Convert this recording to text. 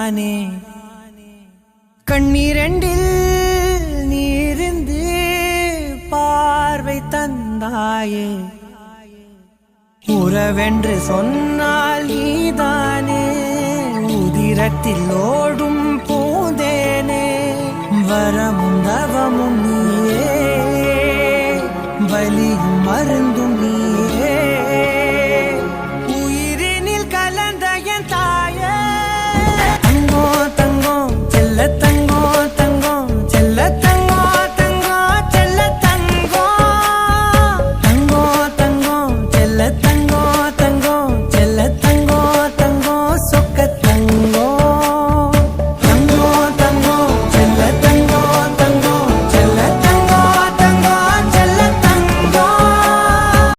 தானே கண்ணீரெண்டில் நீரிந்து பார்வை தந்தாயே உறவென்று சொன்னால் நீதானே உதிரத்தில் ஓடும் பூந்தேனே வரமும் தவமும் நீயே